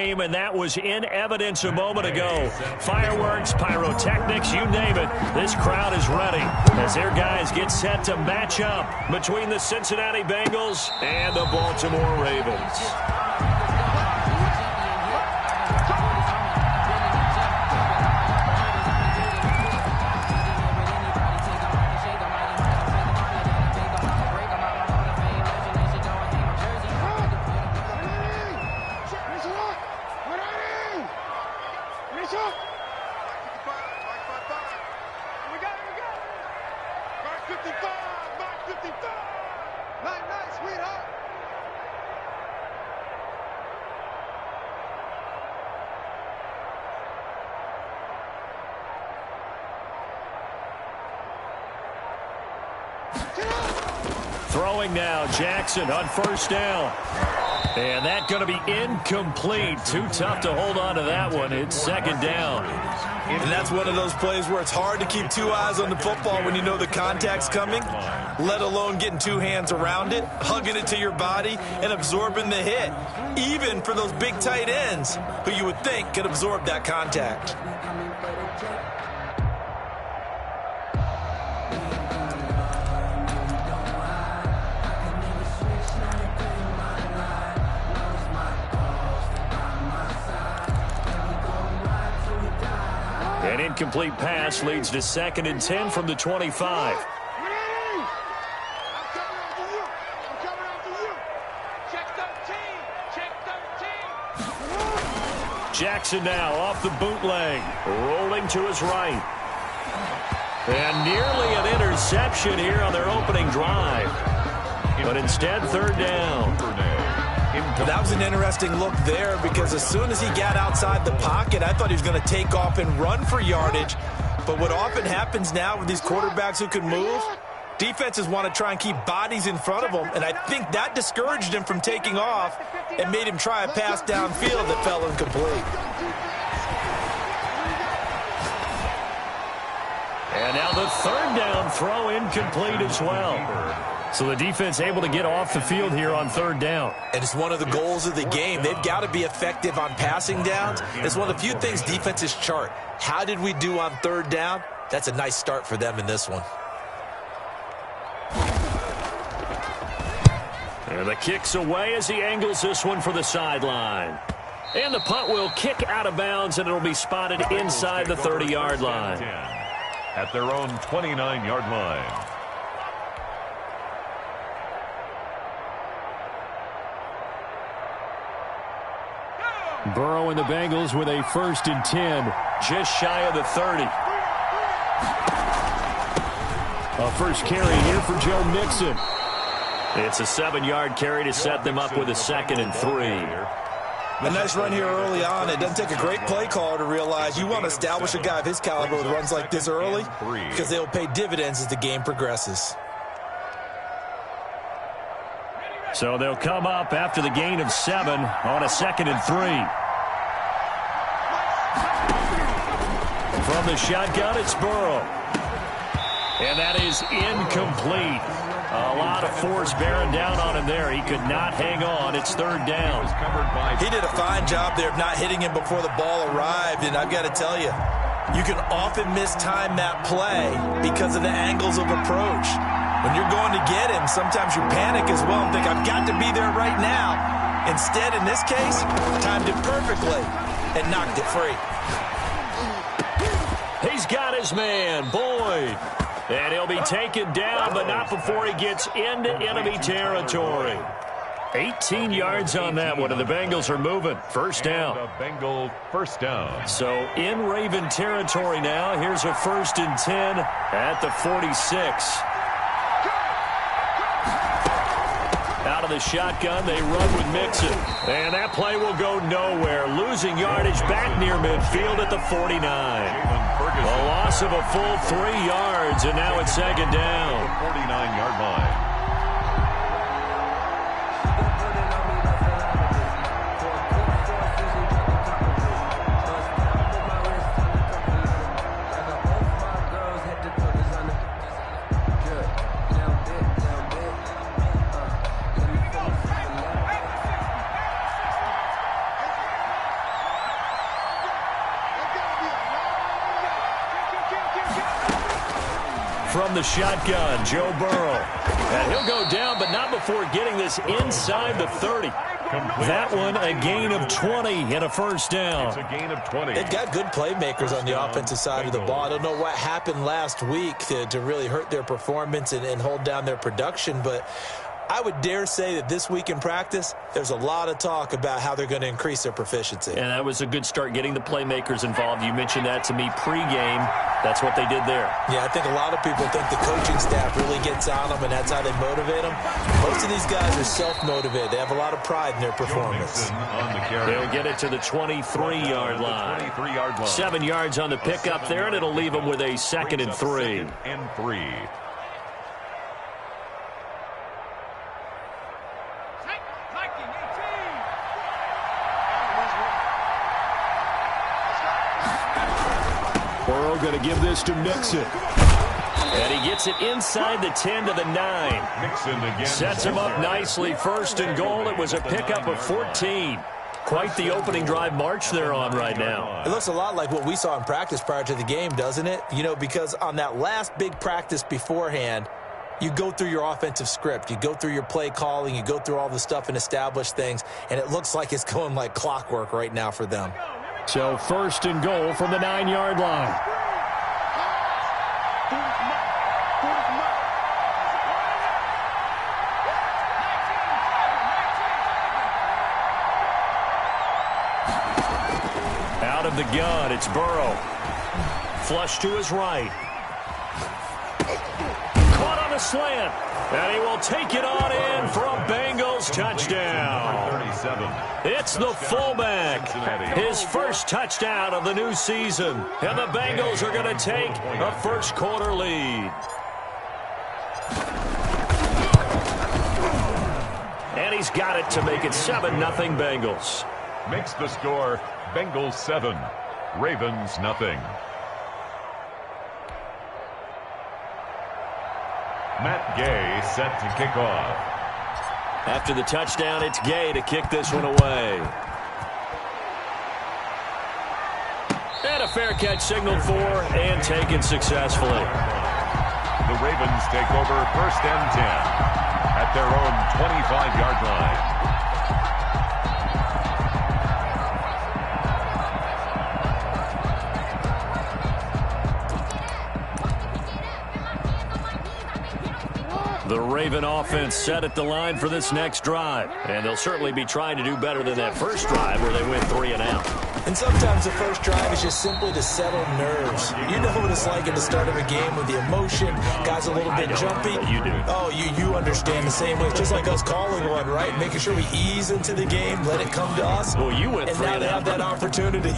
game, and that was in evidence a moment ago. Fireworks, pyrotechnics, you name it. This crowd is ready as their guys get set to match up between the Cincinnati Bengals and the Baltimore Ravens. Throwing now, Jackson on first down. And that's going to be incomplete. Too tough to hold on to that one. It's second down. And that's one of those plays where it's hard to keep two eyes on the football when you know the contact's coming, let alone getting two hands around it, hugging it to your body, and absorbing the hit, even for those big tight ends who you would think could absorb that contact. An incomplete pass leads to 2nd and 10 from the 25. Jackson now off the bootleg, rolling to his right. And nearly an interception here on their opening drive. But instead, third down. That was an interesting look there because as soon as he got outside the pocket, I thought he was going to take off and run for yardage. But what often happens now with these quarterbacks who can move, defenses want to try and keep bodies in front of them, and I think that discouraged him from taking off and made him try a pass downfield that fell incomplete. And now the third down throw incomplete as well. So the defense able to get off the field here on third down. And it's one of the goals of the game. They've got to be effective on passing downs. It's one of the few things defenses chart. How did we do on third down? That's a nice start for them in this one. And the kick's away as he angles this one for the sideline. And the punt will kick out of bounds, and it'll be spotted inside the 30-yard line. At their own 29-yard line. Burrow and the Bengals with a 1st and 10, just shy of the 30. A first carry here for Joe Mixon. It's a 7-yard carry to set them up with a 2nd and 3. A nice run here early on. It doesn't take a great play caller to realize you want to establish a guy of his caliber with runs like this early because they will pay dividends as the game progresses. So they'll come up after the gain of 7 on a 2nd and 3. From the shotgun, it's Burrow. And that is incomplete. A lot of force bearing down on him there. He could not hang on. It's third down. He did a fine job there of not hitting him before the ball arrived. And I've got to tell you, you can often mistime that play because of the angles of approach. When you're going to get him, sometimes you panic as well and think, I've got to be there right now. Instead, in this case, timed it perfectly and knocked it free. He's got his man, Boyd. And he'll be taken down, but not before he gets into enemy territory. 18 yards on that one, and the Bengals are moving. First down. The Bengal first down. So in Raven territory now. Here's a 1st and 10 at the 46. Out of the shotgun, they run with Mixon. And that play will go nowhere. Losing yardage back near midfield at the 49. A loss of a full 3 yards, and now it's second down. 49-yard line. from the shotgun, Joe Burrow. And he'll go down, but not before getting this inside the 30. That one, a gain of 20 and a first down. It's a gain of 20. They've got good playmakers on the offensive side of the ball. I don't know what happened last week to really hurt their performance and hold down their production, but I would dare say that this week in practice, there's a lot of talk about how they're going to increase their proficiency. And that was a good start getting the playmakers involved. You mentioned that to me pregame. That's what they did there. Yeah, I think a lot of people think the coaching staff really gets on them, and that's how they motivate them. Most of these guys are self-motivated. They have a lot of pride in their performance. They'll get it to the 23-yard line. 7 yards on the pickup there, and it'll leave them with a 2nd and 3. Burrow going to give this to Mixon. And he gets it inside the 10 to the 9. Sets him up nicely. 1st and goal. It was a pickup of 14. Quite the opening drive march they're on right now. It looks a lot like what we saw in practice prior to the game, doesn't it? You know, because on that last big practice beforehand, you go through your offensive script. You go through your play calling. You go through all the stuff and establish things. And it looks like it's going like clockwork right now for them. So 1st and goal from the 9-yard line. Out of the gun, it's Burrow. Flush to his right. Caught on a slant. And he will take it on in for a Bengals touchdown. It's the fullback. His first touchdown of the new season. And the Bengals are going to take a first-quarter lead. And he's got it to make it 7-0 Bengals. Makes the score Bengals 7, Ravens nothing. Matt Gay set to kick off. After the touchdown, it's Gay to kick this one away. And a fair catch signaled for and taken successfully. The Ravens take over 1st and 10 at their own 25-yard line. The Raven offense set at the line for this next drive. And they'll certainly be trying to do better than that first drive where they went 3 and out. And sometimes the first drive is just simply to settle nerves. You know what it's like at the start of a game with the emotion. Guys a little bit jumpy. You do. Oh, you understand the same way. It's just like us calling one, right? Making sure we ease into the game, let it come to us. Well, you went and 3 now and they out. have that opportunity.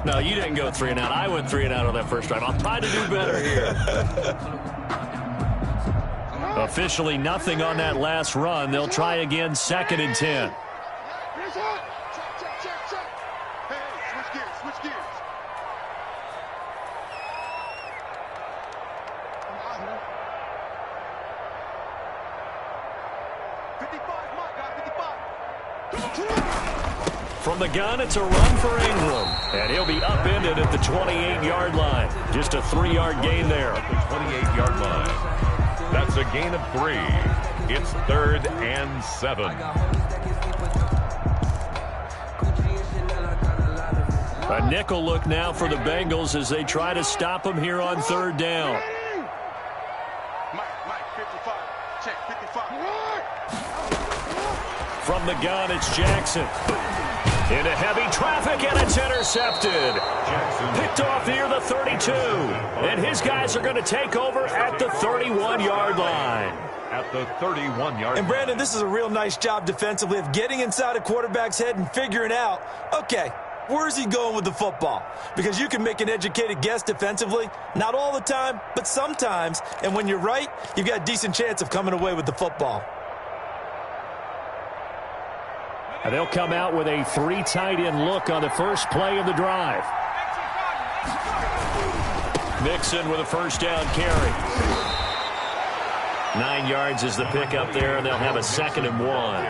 No, you didn't go 3 and out. I went 3 and out on that first drive. I'll try to do better here. Officially nothing on that last run. They'll try again 2nd and 10. From the gun, it's a run for Ingram. And he'll be upended at the 28-yard line. Just a 3-yard gain there. At the 28-yard line. That's a gain of 3. It's 3rd and 7. A nickel look now for the Bengals as they try to stop him here on 3rd down. From the gun, it's Jackson. Into heavy traffic, and it's intercepted. Picked off near the 32. And his guys are going to take over at the 31-yard line. At the 31-yard line. And, Brandon, this is a real nice job defensively of getting inside a quarterback's head and figuring out, okay, where's he going with the football? Because you can make an educated guess defensively. Not all the time, but sometimes. And when you're right, you've got a decent chance of coming away with the football. And they'll come out with a 3 tight end look on the first play of the drive. Mixon with a first down carry. 9 yards is the pickup there, and they'll have a 2nd and 1.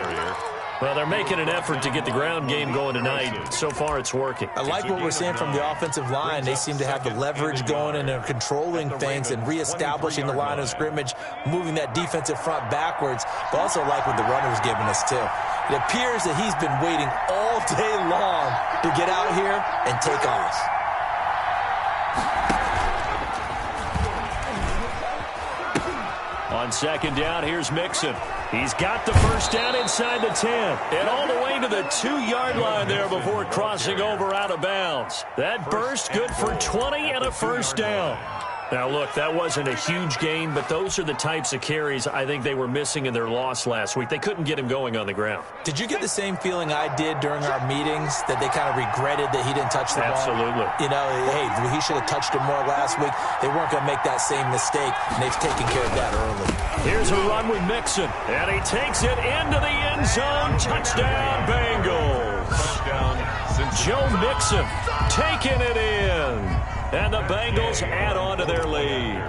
Well, they're making an effort to get the ground game going tonight. So far, it's working. I like what we're seeing from the offensive line. They seem to have the leverage going, and they're controlling things and reestablishing the line of scrimmage, moving that defensive front backwards, but also like what the runner's giving us, too. It appears that he's been waiting all day long to get out here and take off. On second down, here's Mixon. He's got the first down inside the 10. And all the way to the 2-yard line there before crossing over out of bounds. That burst good for 20 and a first down. Now, look, that wasn't a huge gain, but those are the types of carries I think they were missing in their loss last week. They couldn't get him going on the ground. Did you get the same feeling I did during our meetings, that they kind of regretted that he didn't touch the ball? Absolutely. You know, hey, he should have touched it more last week. They weren't going to make that same mistake, and they've taken care of that early. Here's a run with Mixon, and he takes it into the end zone. Touchdown, Bengals. Touchdown, Joe Mixon taking it in. And the Bengals add on to their lead.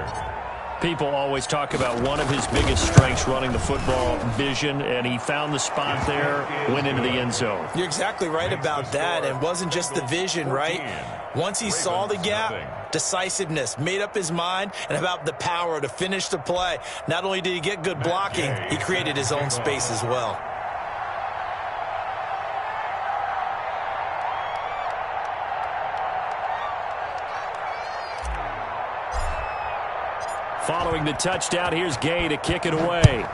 People always talk about one of his biggest strengths, running the football, vision, and he found the spot there, went into the end zone. You're exactly right about that. It wasn't just the vision, right? Once he saw the gap, decisiveness, made up his mind, and about the power to finish the play. Not only did he get good blocking, he created his own space as well. Following the touchdown, here's Gay to kick it away.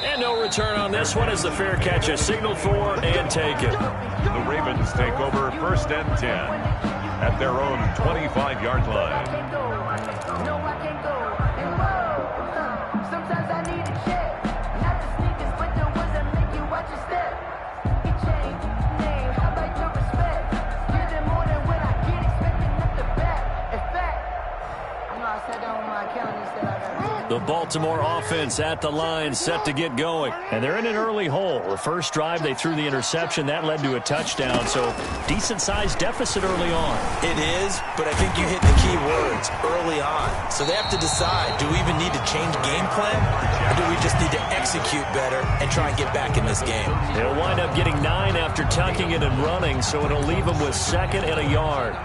And no return on this one as the fair catch is signaled for and taken. The Ravens take over first and 10 at their own 25-yard line. The Baltimore offense at the line, set to get going. And they're in an early hole. The first drive, they threw the interception. That led to a touchdown, so decent-sized deficit early on. It is, but I think you hit the key words, early on. So they have to decide, do we even need to change game plan, or do we just need to execute better and try and get back in this game? They'll wind up getting 9 after tucking it and running, so it'll leave them with 2nd and a yard.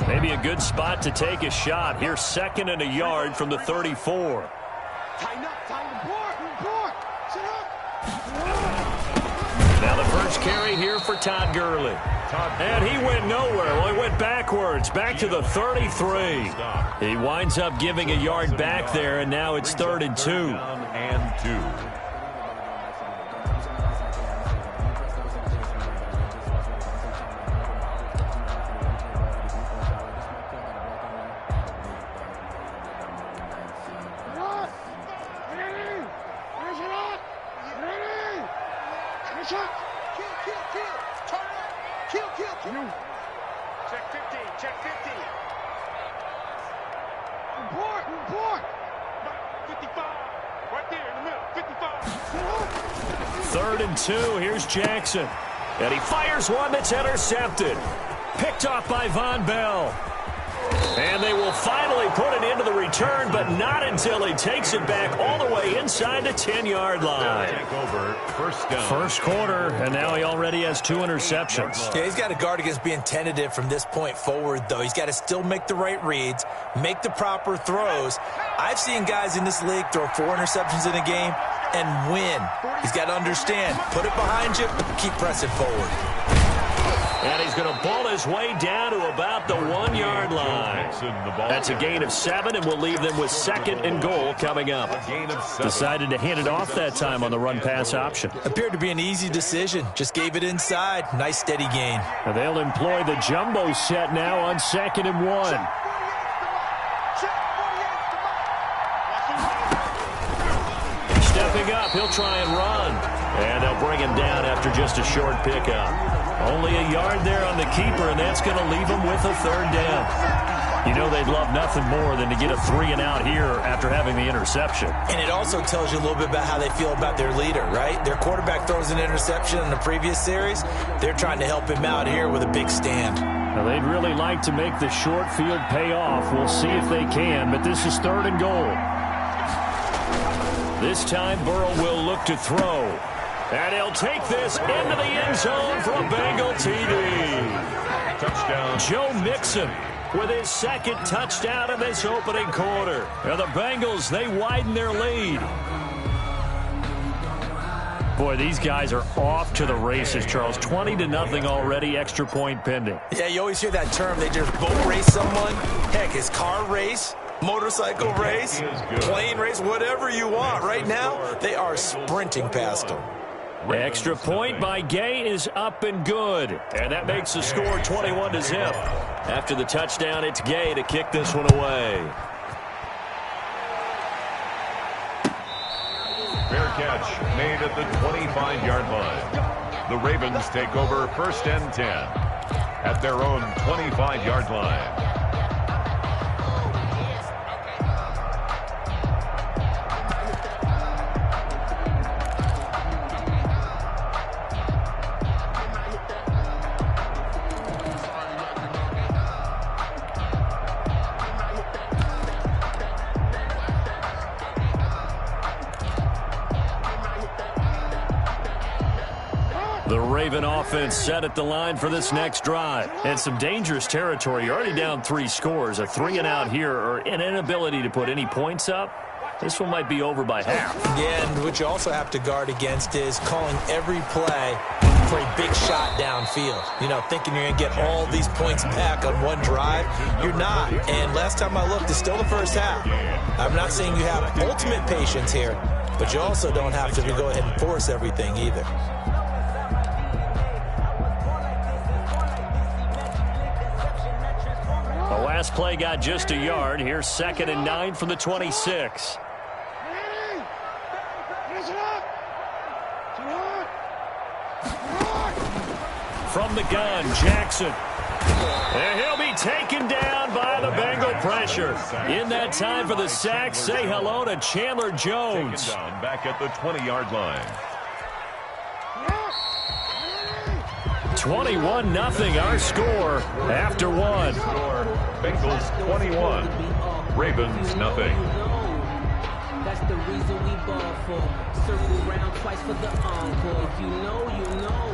Maybe a good spot to take a shot. Here's 2nd and a yard from the 34. Now the first carry here for Todd Gurley. And he went nowhere. Well, he went backwards, back to the 33. He winds up giving a yard back there, and now it's 3rd and 2. And 2. Check 50. Report. 55. Right there in the middle. 55. 3rd and 2. Here's Jackson. And he fires one that's intercepted. Picked off by Von Bell. And they will finally put it into the return, but not until he takes it back all the way inside the 10-yard line. First quarter, and now he already has 2 interceptions. Yeah, he's got to guard against being tentative from this point forward, though. He's got to still make the right reads, make the proper throws. I've seen guys in this league throw 4 interceptions in a game and win. He's got to understand, put it behind you, keep pressing forward. And he's going to ball his way down to about the 1-yard line. That's a gain of 7, and will leave them with 2nd and goal coming up. Decided to hand it off that time on the run-pass option. Appeared to be an easy decision. Just gave it inside. Nice, steady gain. And they'll employ the jumbo set now on 2nd and 1. Stepping up, he'll try and run. And they'll bring him down after just a short pickup. Only a yard there on the keeper, and that's going to leave him with a 3rd down. You know they'd love nothing more than to get a 3-and-out here after having the interception. And it also tells you a little bit about how they feel about their leader, right? Their quarterback throws an interception in the previous series. They're trying to help him out here with a big stand. Now, they'd really like to make the short field pay off. We'll see if they can, but this is 3rd and goal. This time, Burrow will look to throw. And he'll take this into the end zone for a Bengal TD. Touchdown. Joe Mixon with his 2nd touchdown in this opening quarter. Now the Bengals, they widen their lead. Boy, these guys are off to the races, Charles. 20-0 already, extra point pending. Yeah, you always hear that term. They just boat race someone. Heck, it's car race, motorcycle race, plane race, whatever you want. Right now, they are sprinting past them. Extra point by Gay is up and good. And that makes the score 21-0. After the touchdown, it's Gay to kick this one away. Fair catch made at the 25-yard line. The Ravens take over 1st and 10 at their own 25-yard line. The Raven offense set at the line for this next drive. And some dangerous territory. You're already down 3 scores. A 3-and-out here or an inability to put any points up. This one might be over by half. Yeah, and what you also have to guard against is calling every play for a big shot downfield. You know, thinking you're going to get all these points back on one drive. You're not. And last time I looked, it's still the first half. I'm not saying you have ultimate patience here, but you also don't have to go ahead and force everything either. The last play got just a yard. Here's 2nd and 9 from the 26. From the gun, Jackson. And he'll be taken down by the Bengal pressure. In that time for the sack, say hello to Chandler Jones. Taken down back at the 20-yard line. 21-0 our score after one. Score, Bengals 21, Ravens nothing. That's the reason we ball for. Circle round twice for the encore. If you know, you know.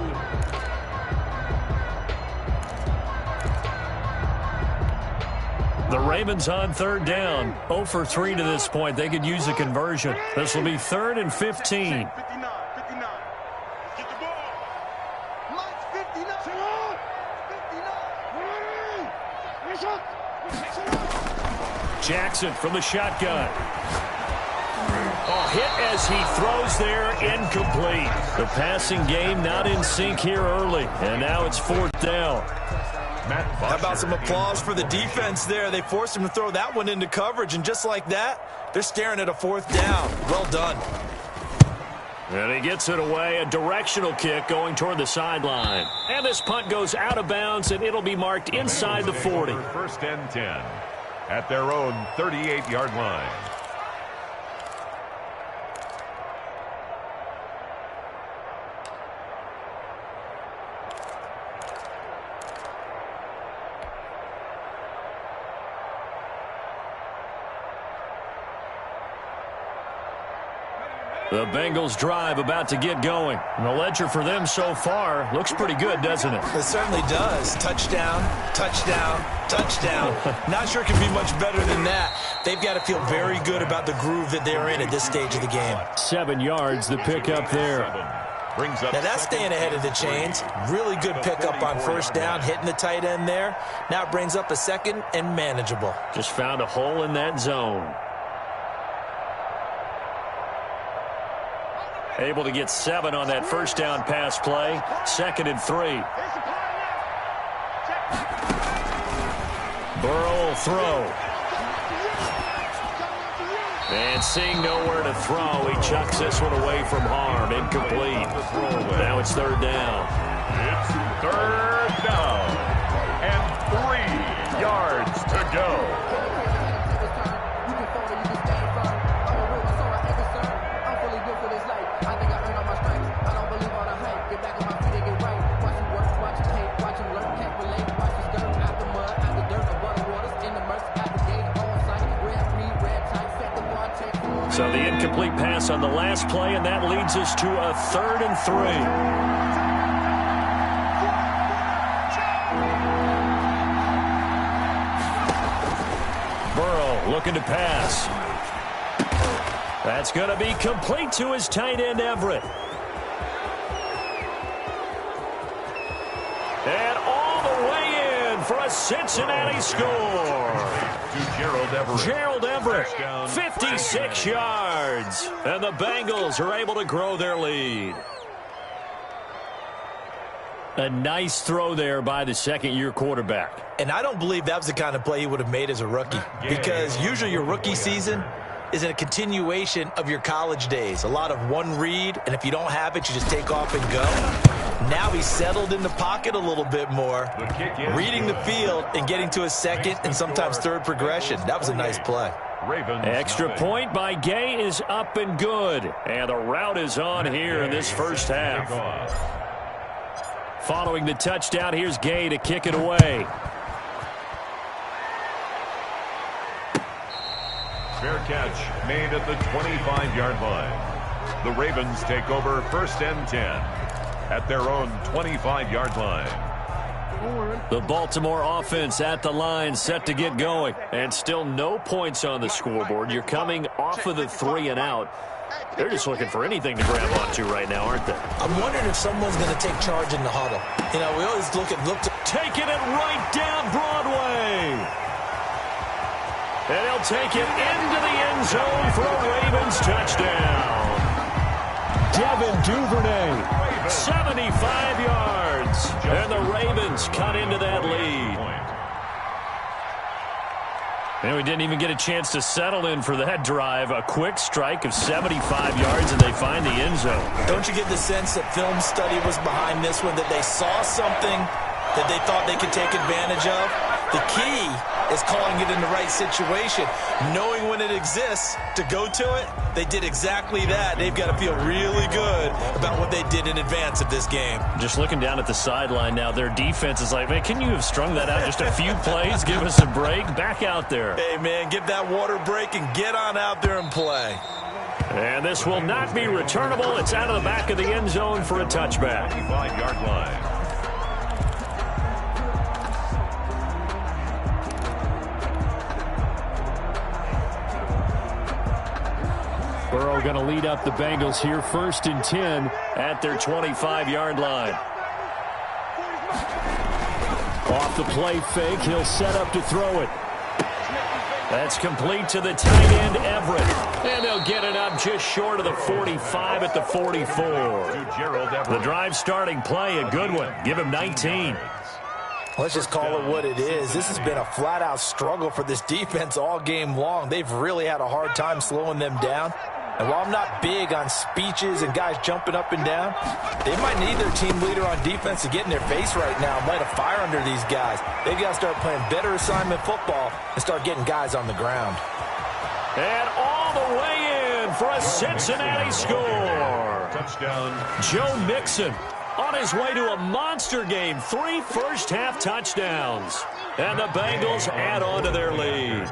The Ravens on 3rd down. 0 for 3 to this point. They could use a conversion. This will be 3rd and 15. Jackson from the shotgun. Hit as he throws there, incomplete. The passing game not in sync here early, and now it's 4th down. How about some applause for the defense there? They forced him to throw that one into coverage, and just like that, they're staring at a 4th down. Well done. And he gets it away, a directional kick going toward the sideline. And this punt goes out of bounds, and it'll be marked inside the 40. 1st and 10 at their own 38-yard line. The Bengals drive about to get going. And the ledger for them so far looks pretty good, doesn't it? It certainly does. Touchdown, touchdown, touchdown. Not sure it can be much better than that. They've got to feel very good about the groove that they're in at this stage of the game. 7 yards, the pickup there. Brings up now that's staying ahead of the chains. Really good pickup on 1st down, hitting the tight end there. Now it brings up a 2nd and manageable. Just found a hole in that zone. Able to get 7 on that 1st down pass play. 2nd and 3. Burrow will throw. And seeing nowhere to throw, he chucks this one away from harm. Incomplete. Now it's 3rd down. It's 3rd down. And 3 yards to go. So the incomplete pass on the last play, and that leads us to a 3rd and 3. Burrow looking to pass. That's going to be complete to his tight end, Everett. And all the way in for a Cincinnati score. Gerald Everett, 56 yards. And the Bengals are able to grow their lead. A nice throw there by the second-year quarterback. And I don't believe that was the kind of play he would have made as a rookie, because usually your rookie season is a continuation of your college days. A lot of one read, and if you don't have it, you just take off and go. Now he's settled in the pocket a little bit more, reading the field and getting to his second and sometimes third progression. That was a nice play. Extra point by Gay is up and good. And the route is on here in this first half. Following the touchdown, here's Gay to kick it away. Fair catch made at the 25-yard line. The Ravens take over 1st and 10 at their own 25-yard line. The Baltimore offense at the line, set to get going. And still no points on the scoreboard. You're coming off of the 3 and out. They're just looking for anything to grab onto right now, aren't they? I'm wondering if someone's going to take charge in the huddle. You know, we always look to taking it right down Broadway. And he'll take it into the end zone for a Ravens touchdown. Devin Duvernay, 75 yards. And the Ravens cut into that lead. And we didn't even get a chance to settle in for that drive. A quick strike of 75 yards, and they find the end zone. Don't you get the sense that film study was behind this one, that they saw something that they thought they could take advantage of? The key is calling it in the right situation, knowing when it exists to go to it. They did exactly that. They've got to feel really good about what they did in advance of this game. Just looking down at the sideline now, their defense is like, man, can you have strung that out just a few plays? Give us a break. Back out there. Hey, man, give that water break and get on out there and play. And this will not be returnable. It's out of the back of the end zone for a touchback. 25-yard line. Burrow going to lead up the Bengals here, 1st and 10 at their 25-yard line. Off the play fake, he'll set up to throw it. That's complete to the tight end, Everett. And they'll get it up just short of the 45 at the 44. The drive starting play, a good one. Give him 19. Let's just call it what it is. This has been a flat-out struggle for this defense all game long. They've really had a hard time slowing them down. And while I'm not big on speeches and guys jumping up and down, they might need their team leader on defense to get in their face right now and light a fire under these guys. They've got to start playing better assignment football and start getting guys on the ground. And all the way in for a Cincinnati score. Touchdown. Joe Mixon on his way to a monster game. 3 first-half touchdowns. And the Bengals add on to their lead.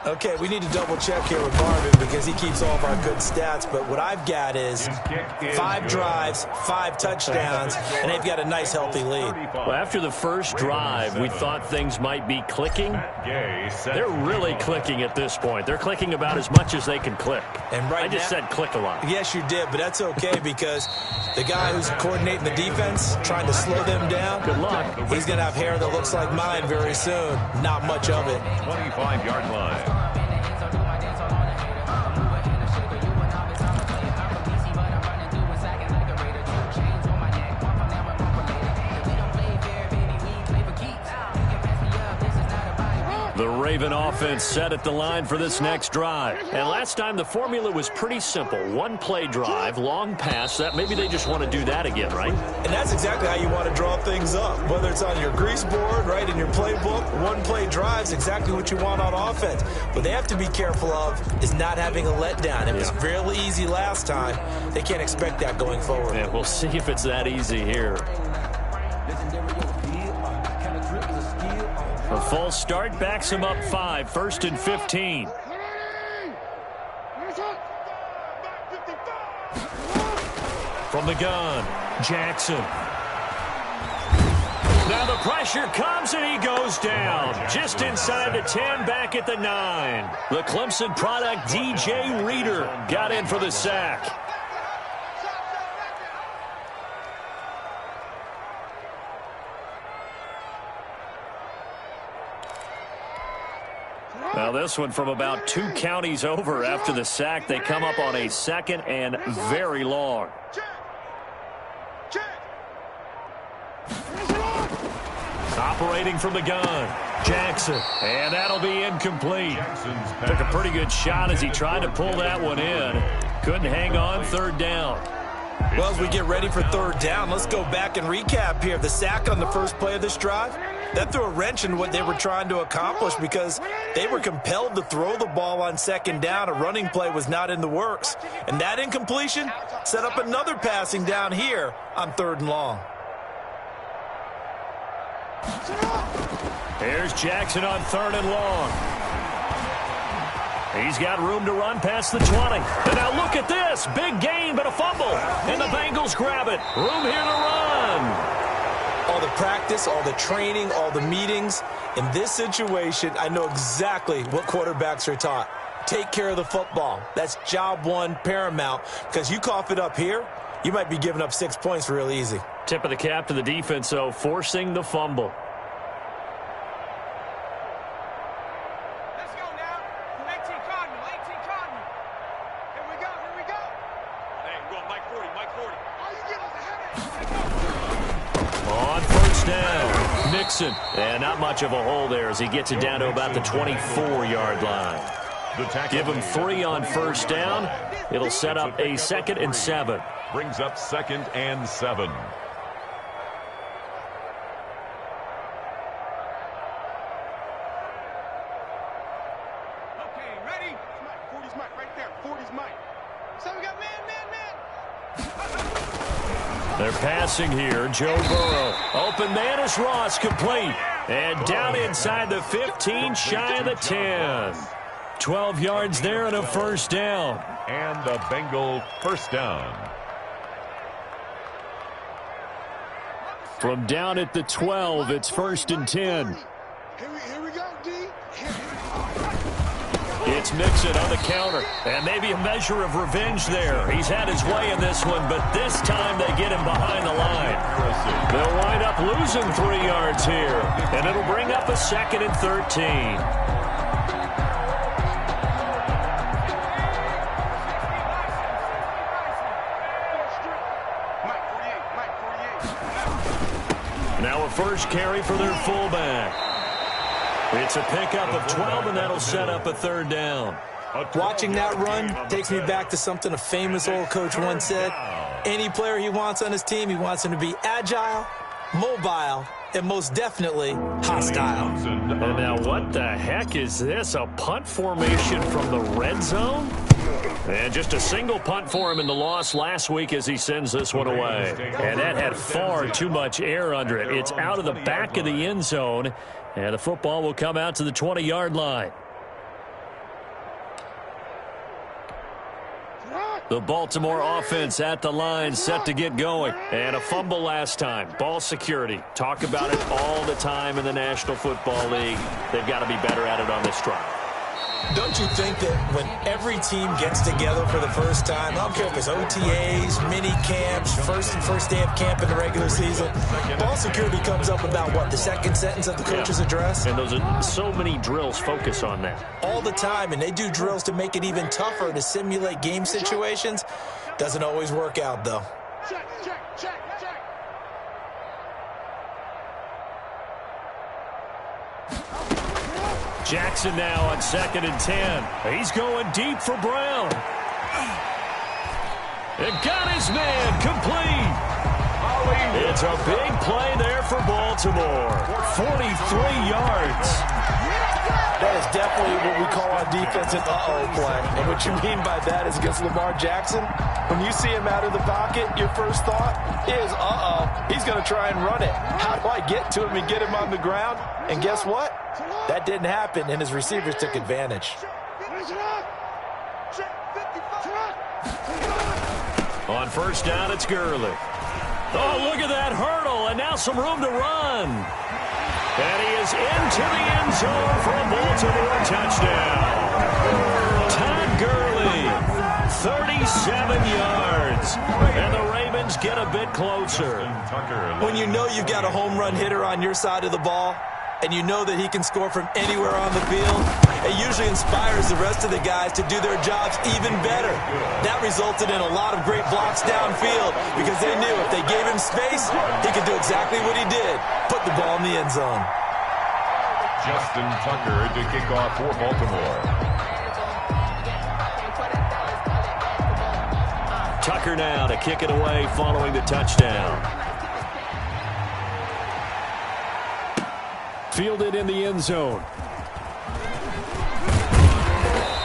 Okay, we need to double-check here with Marvin because he keeps all of our good stats. But what I've got is 5 drives, 5 touchdowns, and they've got a nice, healthy lead. Well, after the first drive, we thought things might be clicking. They're really clicking at this point. They're clicking about as much as they can click. And right I just said click a lot. Yes, you did, but that's okay because the guy who's coordinating the defense, trying to slow them down, good luck. He's going to have hair that looks like mine very soon. Not much of it. 25-yard line. The Raven offense set at the line for this next drive. And last time the formula was pretty simple. 1-play drive, long pass. That maybe they just want to do that again, right? And that's exactly how you want to draw things up. Whether it's on your grease board, right, in your playbook, 1-play drive is exactly what you want on offense. What they have to be careful of is not having a letdown. It was fairly easy last time. They can't expect that going forward. And we'll see if it's that easy here. A false start backs him up 5, 1st and 15. From the gun, Jackson. Now the pressure comes and he goes down. Just inside the 10, back at the 9. The Clemson product, DJ Reader, got in for the sack. Now this one from about 2 counties over after the sack. They come up on a 2nd and very long. Operating from the gun, Jackson, and that'll be incomplete. Took a pretty good shot as he tried to pull that one in. Couldn't hang on, 3rd down. Well, as we get ready for 3rd down, let's go back and recap here. The sack on the first play of this drive, that threw a wrench in what they were trying to accomplish because they were compelled to throw the ball on 2nd down. A running play was not in the works. And that incompletion set up another passing down here on 3rd and long. Here's Jackson on 3rd and long. He's got room to run past the 20. And now look at this. Big gain, but a fumble. And the Bengals grab it. Room here to run. All the practice, all the training, all the meetings. In this situation, I know exactly what quarterbacks are taught. Take care of the football. That's job 1, paramount. Because you cough it up here, you might be giving up 6 points real easy. Tip of the cap to the defense, though, forcing the fumble. Let's go now. 18 Cardinal, 18 Cardinal. Here we go, here we go. Hey, we're going Mike 40, Mike 40. Oh, you get us ahead. On 1st down, Nixon. And not much of a hole there as he gets it down to about the 24-yard line. Give him 3 on 1st down. It'll set up a 2nd and 7. Brings up 2nd and 7. Okay, ready? 40's Mike, right there. 40's Mike. So we got man. They're passing here. Joe Burrow. Open man is Ross, complete. And down inside the 15, shy of the 10. 12 yards there and a 1st down. And a Bengal 1st down. From down at the 12, it's 1st and 10. Here we go, D. It's Mixon on the counter. And maybe a measure of revenge there. He's had his way in this one, but this time they get him behind the line. They'll wind up losing 3 yards here. And it'll bring up a 2nd and 13. Now a first carry for their fullback. It's a pickup of 12, and that'll set up a 3rd down. Watching that run takes me back to something a famous old coach once said. Any player he wants on his team, he wants him to be agile, mobile, and most definitely hostile. And now what the heck is this? A punt formation from the red zone? And just a single punt for him in the loss last week as he sends this one away. And that had far too much air under it. It's out of the back of the end zone, and the football will come out to the 20-yard line. The Baltimore offense at the line, set to get going. And a fumble last time. Ball security. Talk about it all the time in the National Football League. They've got to be better at it on this drive. Don't you think that when every team gets together for the first time, I don't care if it's OTAs, mini camps, first day of camp in the regular season, ball security comes up about what, the 2nd sentence of the coach's address? And those are so many drills focus on that. All the time, and they do drills to make it even tougher to simulate game situations. Doesn't always work out, though. Check. Jackson now on 2nd and 10. He's going deep for Brown. And got his man complete. It's a big play there for Baltimore. 43 yards. That is definitely what we call on defense an uh-oh play. And what you mean by that is against Lamar Jackson, when you see him out of the pocket, your first thought is, uh-oh, he's going to try and run it. How do I get to him and get him on the ground? And guess what? That didn't happen, and his receivers took advantage. On first down, it's Gurley. Oh, look at that hurdle, and now some room to run. And he is into the end zone for a Baltimore touchdown. Todd Gurley, 37 yards. And the Ravens get a bit closer. When you know you've got a home run hitter on your side of the ball, and you know that he can score from anywhere on the field, it usually inspires the rest of the guys to do their jobs even better. That resulted in a lot of great blocks downfield because they knew if they gave him space, he could do exactly what he did, put the ball in the end zone. Justin Tucker to kick off for Baltimore. Tucker now to kick it away following the touchdown. Fielded in the end zone.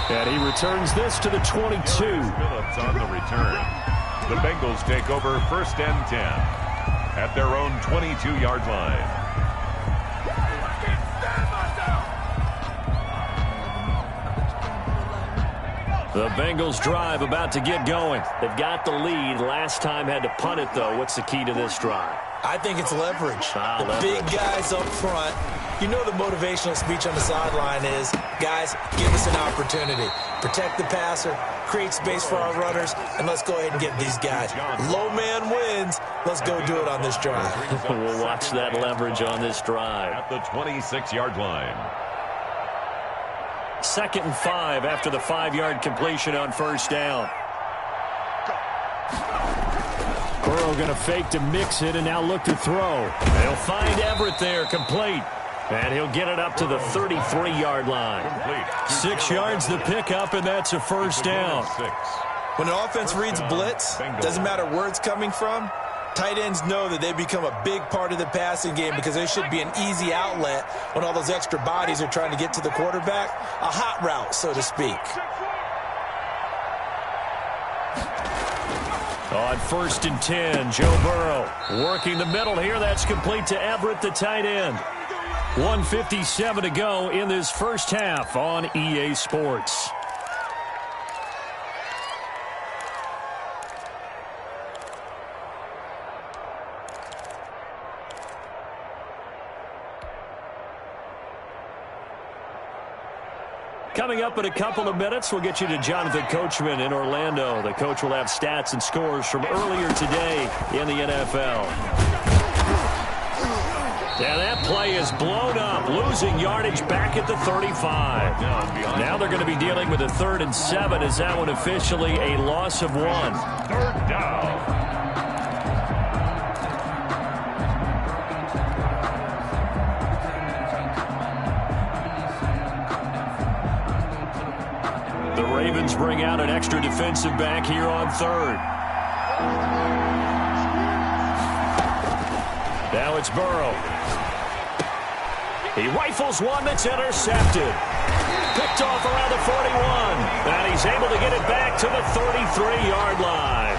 And he returns this to the 22. Phillips on the return. The Bengals take over first and 10 at their own 22-yard line. The Bengals drive about to get going. They've got the lead. Last time had to punt it, though. What's the key to this drive? I think it's leverage. Leverage. Big guys up front. You know the motivational speech on the sideline is, guys, give us an opportunity. Protect the passer, create space for our runners, and let's go ahead and get these guys. Low man wins. Let's go do it on this drive. We'll watch that leverage on this drive. At the 26-yard line. 2nd and 5 after the 5-yard completion on first down. Burrow going to fake to mix it and now look to throw. They'll find Everett there, complete. And he'll get it up to the 33-yard line. 6 yards the pickup, and that's a first down. When an offense reads blitz, doesn't matter where it's coming from, tight ends know that they become a big part of the passing game because they should be an easy outlet when all those extra bodies are trying to get to the quarterback. A hot route, so to speak. On 1st and 10, Joe Burrow working the middle here. That's complete to Everett, the tight end. 1:57 to go in this first half on EA Sports. Coming up in a couple of minutes, we'll get you to Jonathan Coachman in Orlando. The coach will have stats and scores from earlier today in the NFL. And that play is blown up, losing yardage back at the 35. Now they're going to be dealing with a 3rd and 7 as that one officially a loss of 1. 3rd down. The Ravens bring out an extra defensive back here on 3rd. Now it's Burrow. He rifles one that's intercepted. Picked off around the 41. And he's able to get it back to the 33-yard line.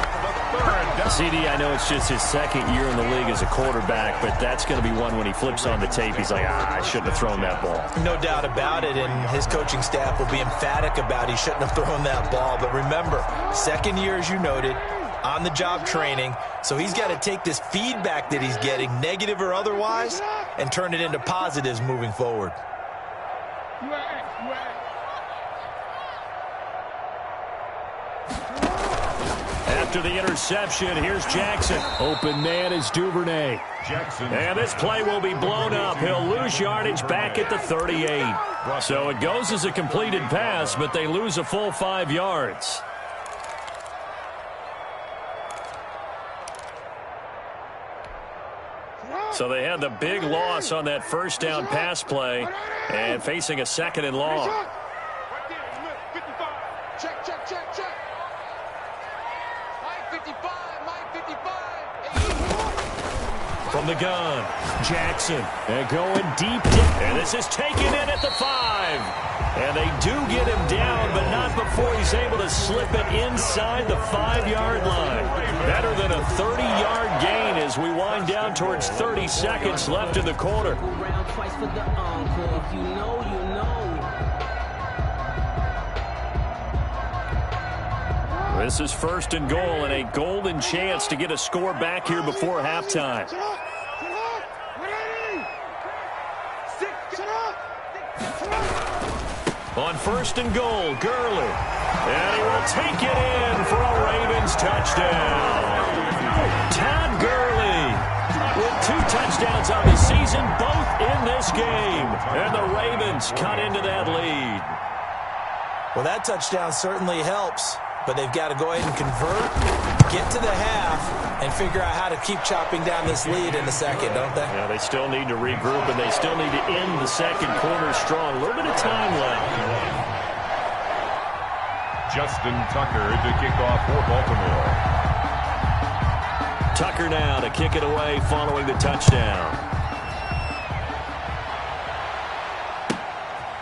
CD, I know it's just his 2nd year in the league as a quarterback, but that's going to be one when he flips on the tape. He's like, I shouldn't have thrown that ball. No doubt about it, and his coaching staff will be emphatic about he shouldn't have thrown that ball. But remember, 2nd year, as you noted, on-the-job training, so he's got to take this feedback that he's getting, negative or otherwise, and turn it into positives moving forward. After the interception, here's Jackson. Open man is Duvernay. And this play will be blown up. He'll lose yardage back at the 38. So it goes as a completed pass, but they lose a full 5 yards. So they had the big loss on that first down pass play and facing a 2nd and long. Check, check, check, check. Mike 55, Mike 55. From the gun, Jackson. And going deep. And this is taken in at the 5. And they do get him down, but not before he's able to slip it inside the 5-yard line. Better than a 30-yard gain as we wind down towards 30 seconds left in the quarter. This is first and goal and a golden chance to get a score back here before halftime. On first and goal, Gurley. And he will take it in for a Ravens touchdown. Todd Gurley with 2 touchdowns on the season, both in this game. And the Ravens cut into that lead. Well, that touchdown certainly helps, but they've got to go ahead and convert, get to the half, and figure out how to keep chopping down this lead in the second, don't they? Yeah, they still need to regroup, and they still need to end the second quarter strong. A little bit of time left. Justin Tucker to kick off for Baltimore. Tucker now to kick it away following the touchdown.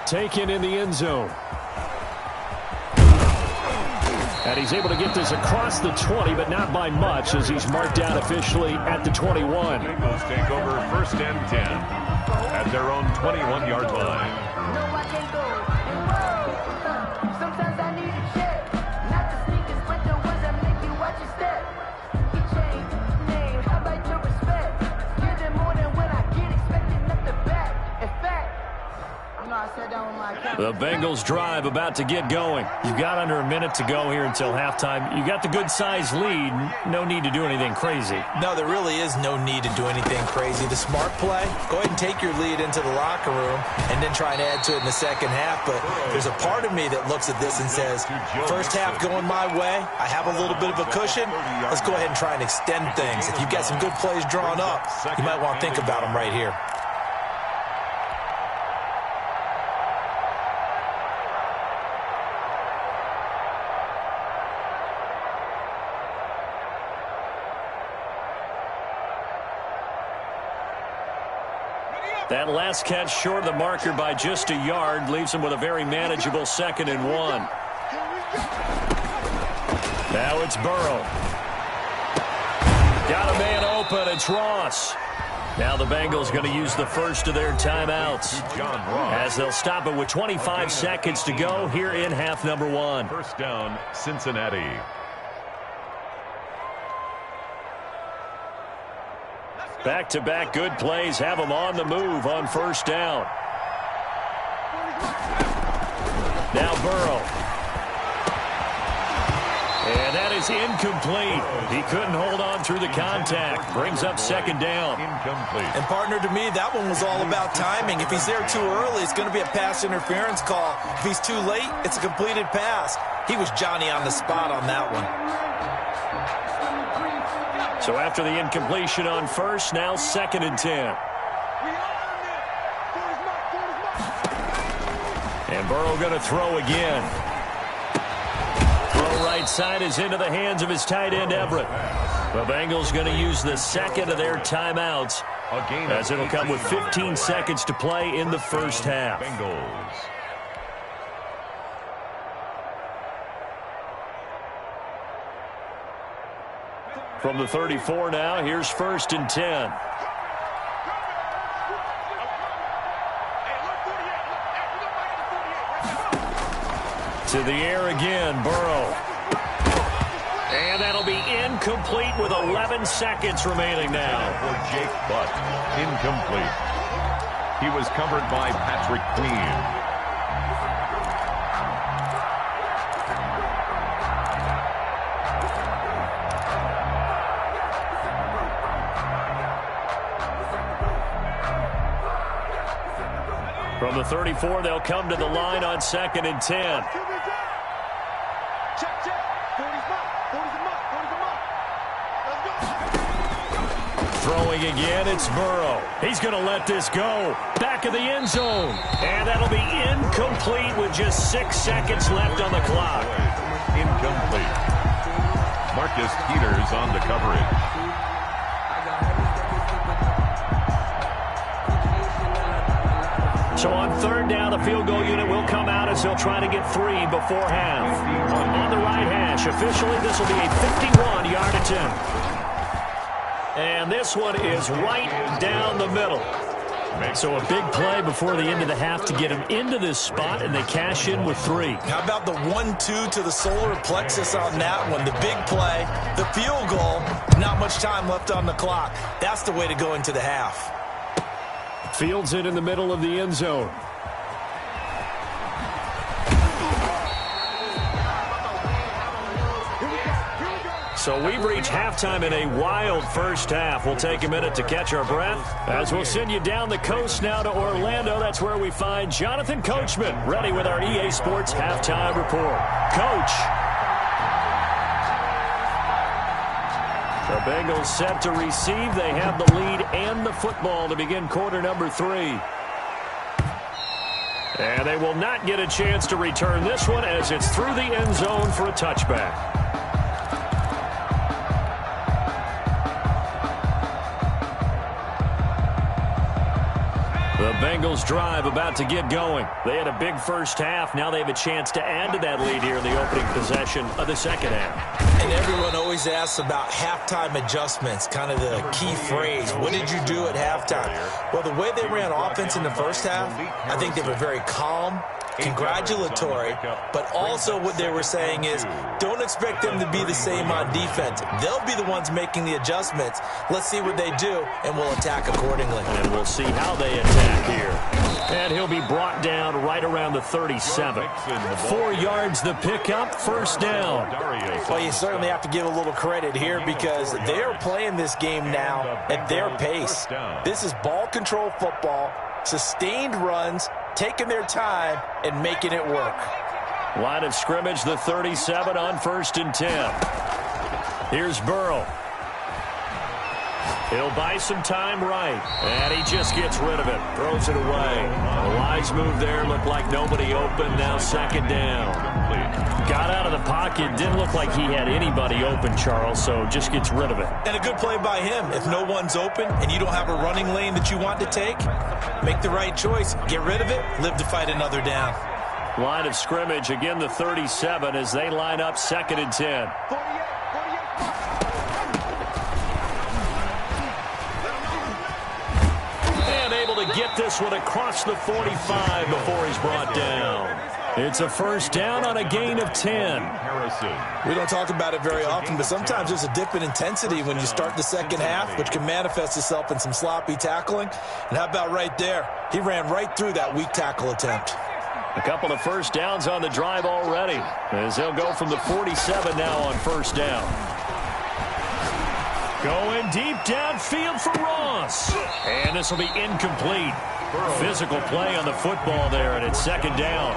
Taken in the end zone. And he's able to get this across the 20, but not by much, as he's marked down officially at the 21. Bengals take over first and 10 at their own 21-yard line. Sometimes I need a check, not the sneakers, but the ones that make you watch your step. He changed name, how about your respect? Give them more than when I get expected, not the back. In fact, I know I sat down with my account. The Bengals drive about to get going. You've got under a minute to go here until halftime. You got the good-sized lead. No need to do anything crazy. No, there really is no need to do anything crazy. The smart play, go ahead and take your lead into the locker room and then try and add to it in the second half. But there's a part of me that looks at this and says, first half going my way, I have a little bit of a cushion. Let's go ahead and try and extend things. If you've got some good plays drawn up, you might want to think about them right here. That last catch short of the marker by just a yard leaves him with a very manageable 2nd and 1. Now it's Burrow. Got a man open. It's Ross. Now the Bengals going to use the first of their timeouts, as they'll stop it with 25 seconds to go here in half number 1. First down, Cincinnati. Back-to-back good plays have them on the move on first down. Now Burrow. And that is incomplete. He couldn't hold on through the contact. Brings up 2nd down. Incomplete. And partner, to me, that one was all about timing. If he's there too early, it's going to be a pass interference call. If he's too late, it's a completed pass. He was Johnny on the spot on that one. So after the incompletion on first, now 2nd and 10. And Burrow going to throw again. Throw right side is into the hands of his tight end, Everett. The Bengals going to use the 2nd of their timeouts, as it'll come with 15 seconds to play in the first half. Bengals. From the 34 now, here's 1st and 10. To the air again, Burrow. And that'll be incomplete with 11 seconds remaining now. For Jake Butt, incomplete. He was covered by Patrick Queen. From the 34, they'll come to the line on 2nd and 10. Throwing again, it's Burrow. He's going to let this go. Back of the end zone. And that'll be incomplete with just 6 seconds left on the clock. Incomplete. Marcus Peters on the coverage. So on 3rd down, the field goal unit will come out as they'll try to get 3 before half. On the right hash, officially this will be a 51-yard attempt. And this one is right down the middle. So a big play before the end of the half to get them into this spot, and they cash in with 3. How about the 1-2 to the solar plexus on that one? The big play, the field goal, not much time left on the clock. That's the way to go into the half. Fields it in the middle of the end zone. So we've reached halftime in a wild first half. We'll take a minute to catch our breath as we'll send you down the coast now to Orlando. That's where we find Jonathan Coachman ready with our EA Sports Halftime Report. Coach. The Bengals set to receive. They have the lead and the football to begin quarter number 3. And they will not get a chance to return this one as it's through the end zone for a touchback. The Bengals drive about to get going. They had a big first half. Now they have a chance to add to that lead here in the opening possession of the second half. And everyone always asks about halftime adjustments, kind of the key phrase. What did you do at halftime? Well, the way they ran offense in the first half, I think they were very calm, congratulatory, but also what they were saying is don't expect them to be the same on defense. They'll be the ones making the adjustments. Let's see what they do, and we'll attack accordingly. And we'll see how they attack here. And he'll be brought down right around the 37. 4 yards the pickup, first down. Well, you certainly have to give a little credit here because they are playing this game now at their pace. This is ball control football, sustained runs, taking their time and making it work. Line of scrimmage, the 37 on 1st and 10. Here's Burrow. He'll buy some time right, and he just gets rid of it, throws it away. A wise move there, looked like nobody open, now second down. Got out of the pocket, didn't look like he had anybody open, Charles, so just gets rid of it. And a good play by him. If no one's open and you don't have a running lane that you want to take, make the right choice, get rid of it, live to fight another down. Line of scrimmage, again the 37 as they line up 2nd and 10. To get this one across the 45 before he's brought down. It's a first down on a gain of 10. We don't talk about it very often, but sometimes there's a dip in intensity when you start the second half, which can manifest itself in some sloppy tackling. And how about right there? He ran right through that weak tackle attempt. A couple of first downs on the drive already, as they'll go from the 47 now on first down. Going deep downfield for Ross. And this will be incomplete. Physical play on the football there, and it's second down.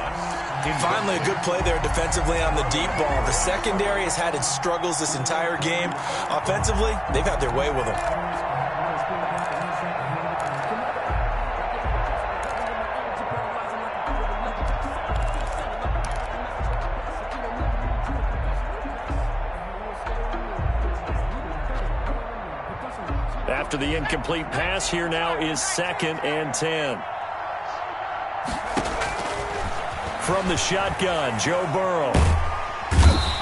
Finally a good play there defensively on the deep ball. The secondary has had its struggles this entire game. Offensively, they've had their way with them. After the incomplete pass, here now is 2nd and 10. From the shotgun, Joe Burrow.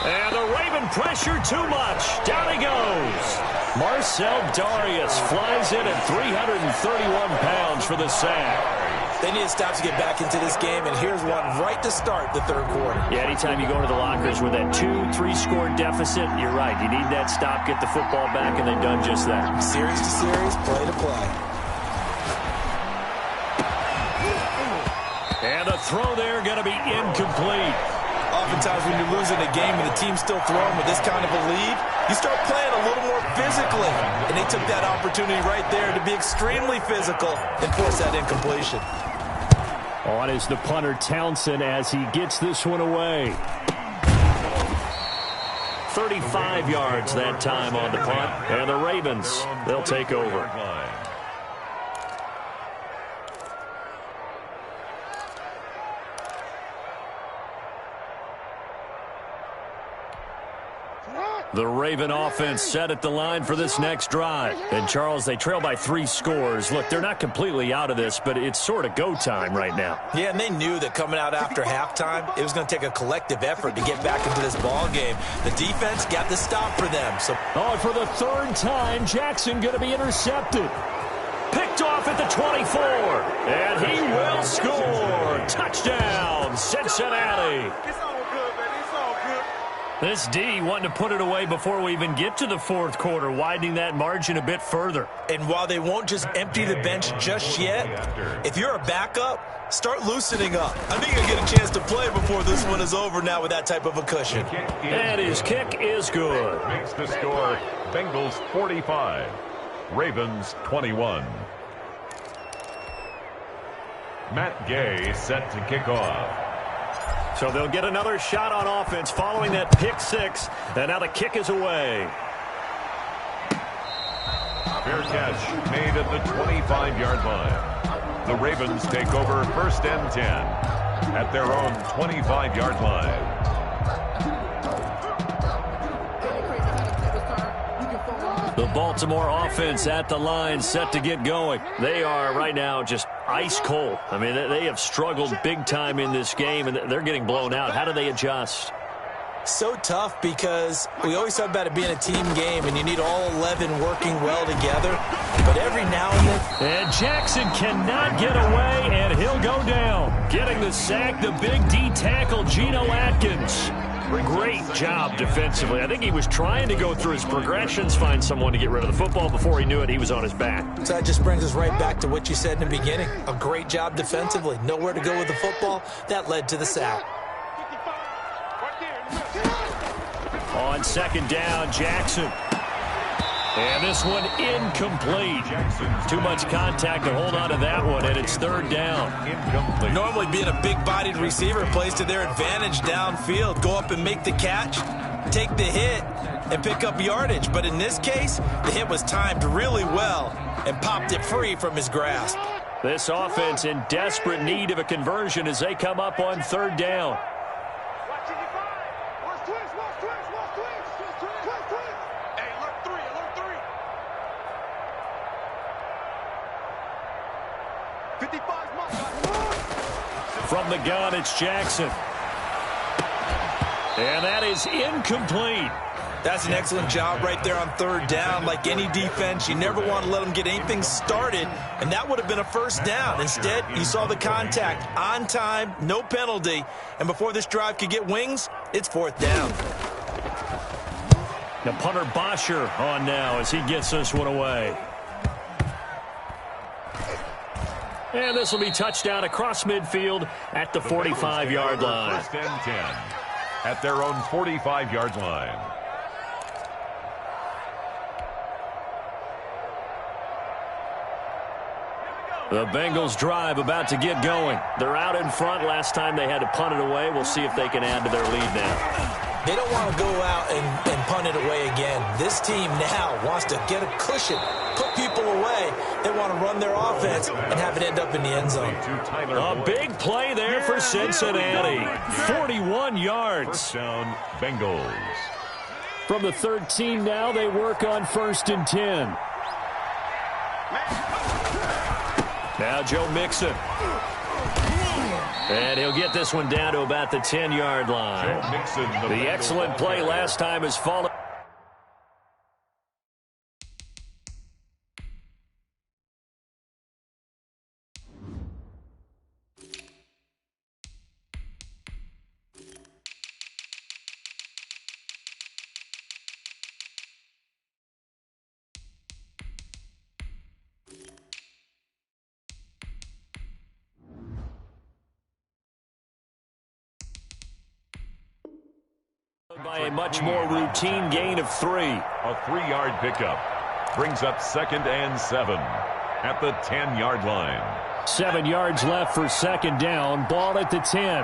And the Raven pressure too much. Down he goes. Marcel Darius flies in at 331 pounds for the sack. They need to stop to get back into this game, and here's one right to start the third quarter. Yeah, anytime you go to the lockers with that 2-3 score deficit, you're right. You need that stop, get the football back, and they've done just that. Series to series, play to play. And the throw there going to be incomplete. Oftentimes when you're losing a game and the team's still throwing with this kind of a lead, you start playing a little more physically. And they took that opportunity right there to be extremely physical and force that incompletion. On is the punter Townsend as he gets this one away. 35 yards that time on the punt. And the Ravens, they'll take over. The Raven offense set at the line for this next drive. And, Charles, they trail by 3 scores. Look, they're not completely out of this, but it's sort of go time right now. Yeah, and they knew that coming out after halftime, it was going to take a collective effort to get back into this ball game. The defense got the stop for them. So, for the 3rd time, Jackson going to be intercepted. Picked off at at the 24. And he will score. Touchdown, Cincinnati. It's all good, baby. It's all good. This D wanting to put it away before we even get to the fourth quarter, widening that margin a bit further. And while they won't just empty the bench just yet, if you're a backup, start loosening up. I think you'll get a chance to play before this one is over now with that type of a cushion. And his kick is good. Makes the score Bengals 45, Ravens 21. Matt Gay set to kick off. So they'll get another shot on offense following that pick six. And now the kick is away. Fair catch made at the 25-yard line. The Ravens take over 1st and 10 at their own 25-yard line. The Baltimore offense at the line set to get going. They are right now just ice cold. I mean, they have struggled big time in this game, and they're getting blown out. How do they adjust? So tough because we always talk about it being a team game, and you need all 11 working well together. But every now and then... And Jackson cannot get away, and he'll go down. Getting the sack, the big D tackle, Geno Atkins. Great job defensively. I think he was trying to go through his progressions, find someone to get rid of the football. Before he knew it, he was on his back. So that just brings us right back to what you said in the beginning. A great job defensively. Nowhere to go with the football. That led to the sack. On 2nd down, Jackson. And this one incomplete. Too much contact to hold on to that one, and it's 3rd down. Incomplete. Normally being a big-bodied receiver plays to their advantage downfield. Go up and make the catch, take the hit, and pick up yardage. But in this case, the hit was timed really well and popped it free from his grasp. This offense in desperate need of a conversion as they come up on 3rd down. From the gun, it's Jackson. And that is incomplete. That's an excellent job right there on 3rd down. Like any defense, you never want to let them get anything started, and that would have been a 1st down. Instead, you saw the contact on time, no penalty, and before this drive could get wings, it's 4th down. The punter Bosher on now as he gets this one away. And this will be touchdown across midfield at the 45-yard line. 1st and 10 at their own 45-yard line. The Bengals drive about to get going. They're out in front. Last time they had to punt it away. We'll see if they can add to their lead now. They don't want to go out and punt it away again. This team now wants to get a cushion, put people away. They want to run their offense and have it end up in the end zone. A big play there for Cincinnati. 41 yards. 1st down, Bengals. From the 13 now, they work on 1st and 10. Now Joe Mixon. And he'll get this one down to about the 10-yard line. Joe Mixon, the excellent play last time has fallen. By a much more routine gain of 3. A 3-yard pickup brings up 2nd and 7 at the 10-yard line. 7 yards left for 2nd down. Ball at the 10.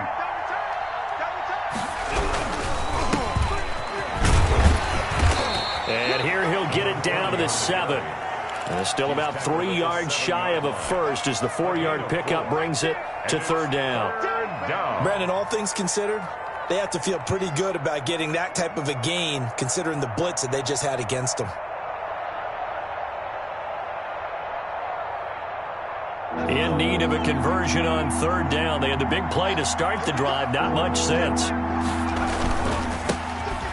And here he'll get it down to the 7. And still about 3 yards shy of a 1st as the 4-yard pickup brings it to 3rd down. Brandon, all things considered, they have to feel pretty good about getting that type of a gain, considering the blitz that they just had against them. In need of a conversion on 3rd down. They had the big play to start the drive. Not much sense.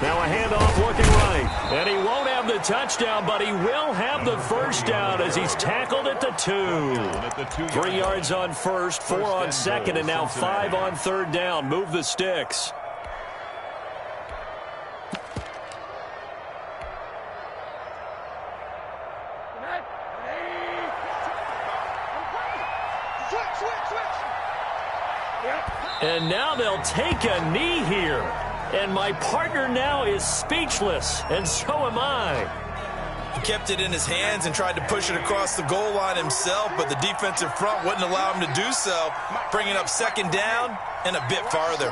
Now a handoff looking right. And he won't have the touchdown, but he will have the first down as he's tackled at the 2. 3 yards on first, 4 on second, and now 5 on third down. Move the sticks. And now they'll take a knee here. And my partner now is speechless, and so am I. He kept it in his hands and tried to push it across the goal line himself, but the defensive front wouldn't allow him to do so, bringing up second down and a bit farther.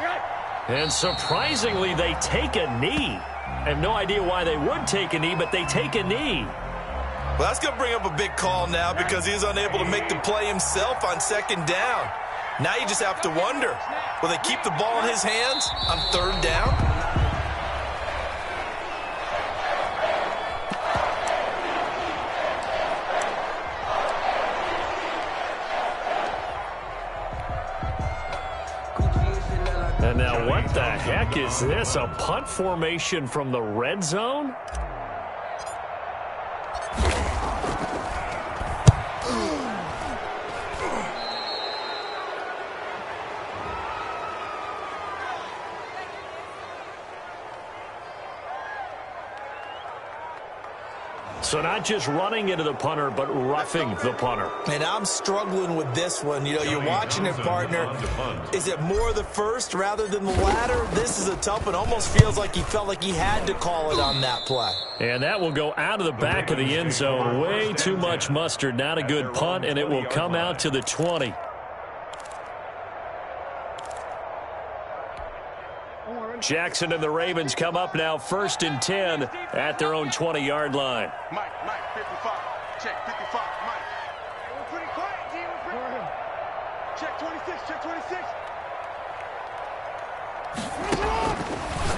And surprisingly, they take a knee. I have no idea why they would take a knee, but they take a knee. Well, that's going to bring up a big call now because he was unable to make the play himself on second down. Now you just have to wonder, will they keep the ball in his hands on third down? And now what the heck is this? A punt formation from the red zone? So not just running into the punter, but roughing the punter. And I'm struggling with this one. You know, you're watching it, partner. Is it more the first rather than the latter? This is a tough one. Almost feels like he felt like he had to call it on that play. And that will go out of the back of the end zone. Way too much mustard. Not a good punt, and it will come out to the 20. Jackson and the Ravens come up now 1st and 10 at their own 20-yard line. Mike, 55. Check 55, Mike. We're pretty quiet, G. We're pretty quiet. Check 26, check 26.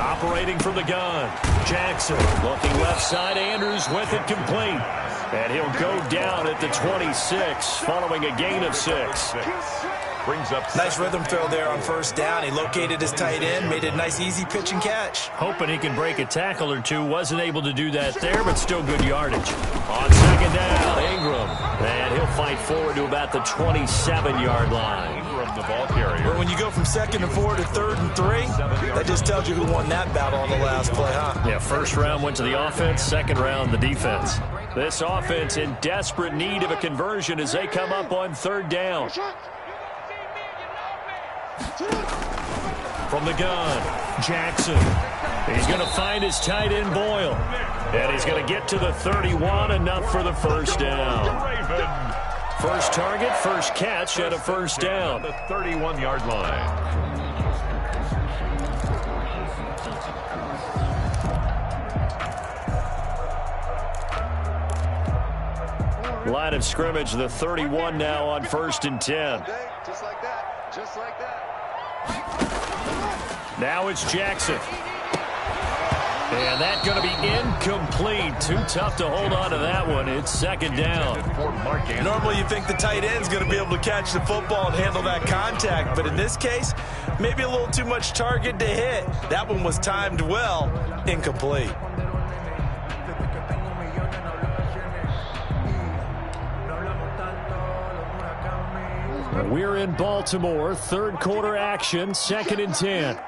Operating from the gun. Jackson looking left side. Andrews with it complete. And he'll go down at the 26 following a gain of 6. Brings up nice rhythm throw there on first down. He located his tight end, made it a nice easy pitch and catch. Hoping he can break a tackle or two. Wasn't able to do that there, but still good yardage. On second down, Ingram. And he'll fight forward to about the 27-yard line. Ingram, the ball carrier. But when you go from 2nd and 4 to 3rd and 3, that just tells you who won that battle on the last play, huh? Yeah, first round went to the offense, second round the defense. This offense in desperate need of a conversion as they come up on third down. From the gun, Jackson. He's going to find his tight end, Boyle. And he's going to get to the 31, enough for the first down. First target, first catch at a first down. The 31-yard line. Line of scrimmage, the 31 now on 1st and 10. Just like that. Just like that. Now it's Jackson. And that's going to be incomplete. Too tough to hold on to that one. It's second down. Normally you think the tight end's going to be able to catch the football and handle that contact, but in this case, maybe a little too much target to hit. That one was timed well. Incomplete. We're in Baltimore, third quarter action, 2nd and 10.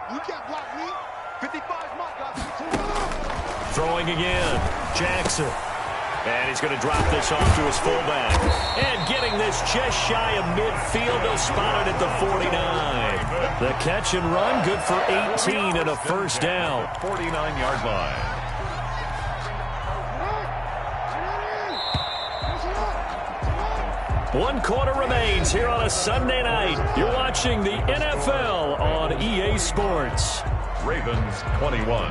Throwing again, Jackson. And he's going to drop this off to his fullback. And getting this just shy of midfield, they'll spot it at the 49. The catch and run, good for 18 and a first down. 49-yard line. One quarter remains here on a Sunday night. You're watching the NFL on EA Sports. Ravens 21.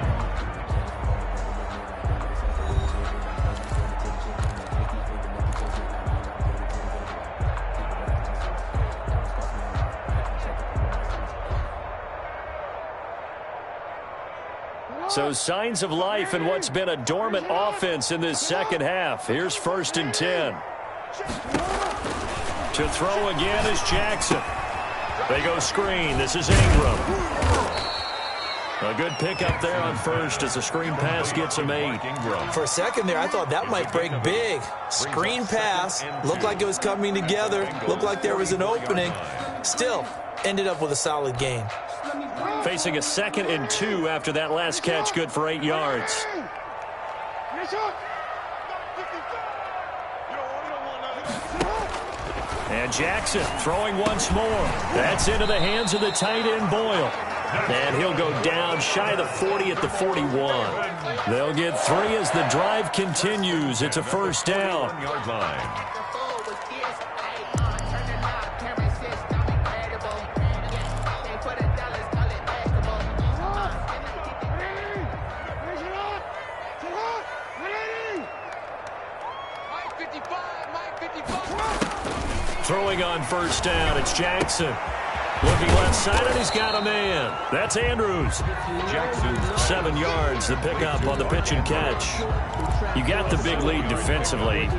So signs of life in what's been a dormant offense in this second half. Here's 1st and 10. To throw again is Jackson. They go screen. This is Ingram. A good pickup there on first as the screen pass gets a made. For a second there, I thought that might break big. Screen pass, looked like it was coming together, looked like there was an opening. Still, ended up with a solid gain. Facing a 2nd and 2 after that last catch, good for 8 yards. And Jackson throwing once more. That's into the hands of the tight end, Boyle. And he'll go down shy of the 40 at the 41. They'll get 3 as the drive continues. It's a first down. Yard line. Throwing on first down, it's Jackson. Looking left side, and he's got a man. That's Andrews. Jackson. 7 yards, the pickup on the pitch and catch. You got the big lead defensively.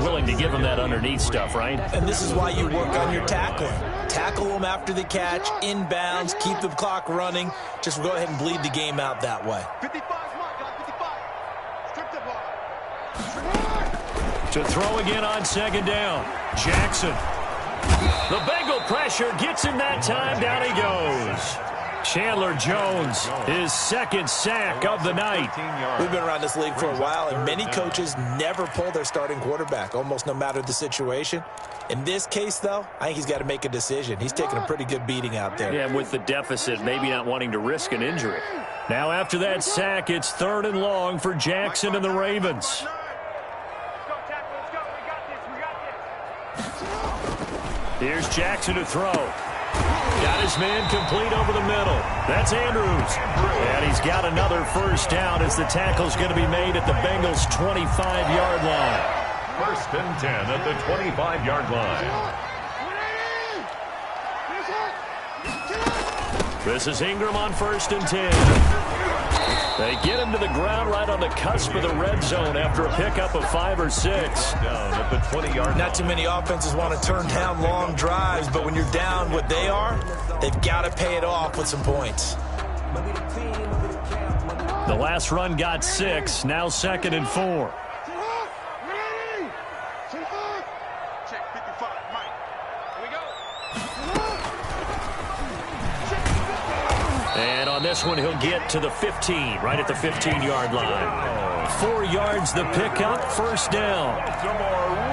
Willing to give him that underneath stuff, right? And this is why you work on your tackling. Tackle them after the catch, inbounds, keep the clock running. Just go ahead and bleed the game out that way. 55 mark, 55. Strip the ball. To throw again on second down. Jackson. The Bengal pressure gets him that time. Down he goes. Chandler Jones, his 2nd sack of the night. We've been around this league for a while, and many coaches never pull their starting quarterback, almost no matter the situation. In this case, though, I think he's got to make a decision. He's taking a pretty good beating out there. Yeah, with the deficit, maybe not wanting to risk an injury. Now after that sack, it's 3rd and long for Jackson and the Ravens. Here's Jackson to throw. Got his man complete over the middle. That's Andrews. And he's got another first down as the tackle's going to be made at the Bengals' 25-yard line. 1st and 10 at the 25-yard line. This is Ingram on 1st and 10. They get him to the ground right on the cusp of the red zone after a pickup of 5 or 6. Down at the 20-yard line. Not too many offenses want to turn down long drives, but when you're down what they are, they've got to pay it off with some points. The last run got 6, now 2nd and 4. Check 55, Mike. Here we go. And on this one, he'll get to the 15, right at the 15-yard line. 4 yards the pickup, first down.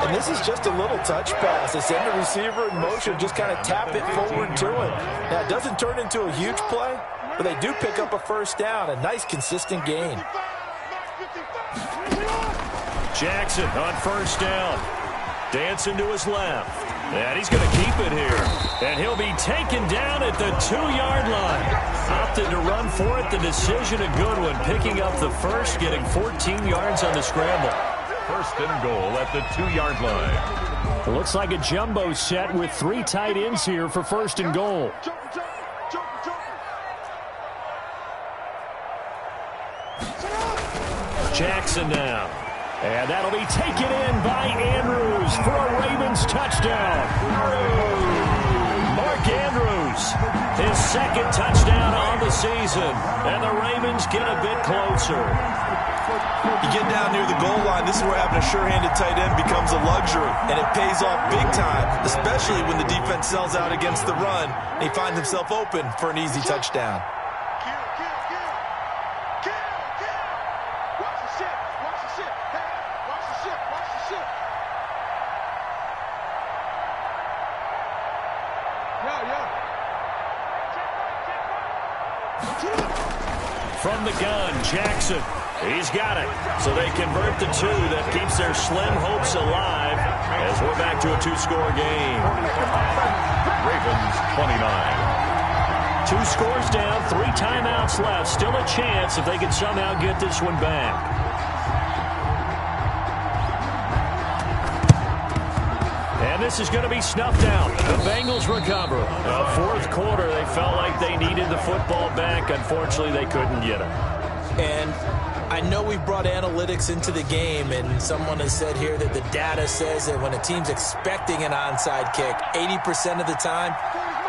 And this is just a little touch pass. They send the receiver in motion, just kind of tap it forward to him. Now, it doesn't turn into a huge play, but they do pick up a first down, a nice, consistent gain. Jackson on first down. Dancing to his left. And he's going to keep it here. And he'll be taken down at the 2-yard line. Opted to run for it. The decision a good one. Picking up the first, getting 14 yards on the scramble. 1st and goal at the 2-yard line. Looks like a jumbo set with 3 tight ends here for 1st and goal. Jackson now. And that'll be taken in by Andrews for a Ravens touchdown. Mark Andrews, his 2nd touchdown on the season. And the Ravens get a bit closer. You get down near the goal line, this is where having a sure-handed tight end becomes a luxury, and it pays off big time, especially when the defense sells out against the run, and he finds himself open for an easy touchdown. From the gun, Jackson. He's got it. So they convert the 2. That keeps their slim hopes alive as we're back to a 2-score game. Ravens 29. 2 scores down, 3 timeouts left. Still a chance if they can somehow get this one back. And this is going to be snuffed out. The Bengals recover. Fourth quarter, they felt like they needed the football back. Unfortunately, they couldn't get it. And I know we've brought analytics into the game, and someone has said here that the data says that when a team's expecting an onside kick, 80% of the time,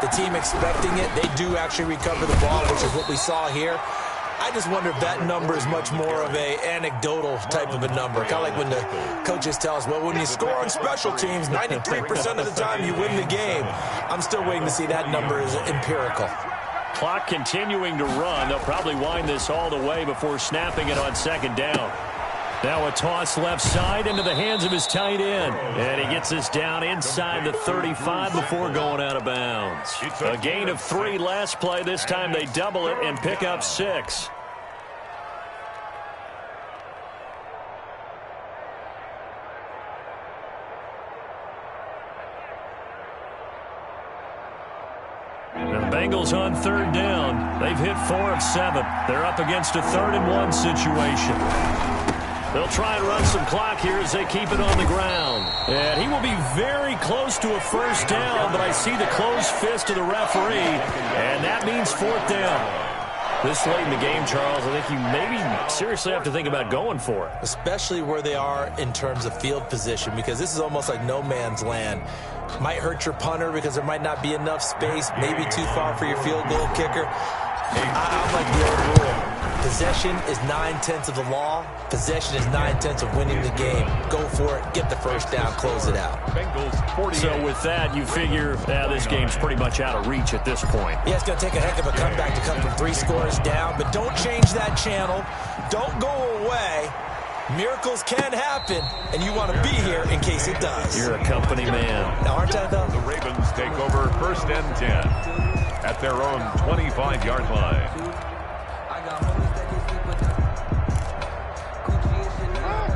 the team expecting it, they do actually recover the ball, which is what we saw here. I just wonder if that number is much more of a anecdotal type of a number. Kind of like when the coaches tell us, well, when you score on special teams, 93% of the time you win the game. I'm still waiting to see that number is empirical. Clock continuing to run. They'll probably wind this all the way before snapping it on second down. Now a toss left side into the hands of his tight end. And he gets this down inside the 35 before going out of bounds. A gain of 3 last play. This time they double it and pick up 6. The Bengals on third down. They've hit 4 of 7. They're up against a 3rd-and-1 situation. They'll try and run some clock here as they keep it on the ground. And he will be very close to a first down, but I see the closed fist of the referee, and that means 4th down. This late in the game, Charles, I think you maybe seriously have to think about going for it. Especially where they are in terms of field position, because this is almost like no man's land. Might hurt your punter because there might not be enough space, maybe too far for your field goal kicker. I'm like the old rule. Possession is 9/10 of the law. Possession is 9/10 of winning the game. Go for it, get the first down, close it out. So with that, you figure this game's pretty much out of reach at this point. Yeah, it's going to take a heck of a comeback to come from 3 scores down, but don't change that channel. Don't go away. Miracles can happen, and you want to be here in case it does. You're a company man. Now, aren't I, though? The Ravens take over 1st and 10 at their own 25-yard line.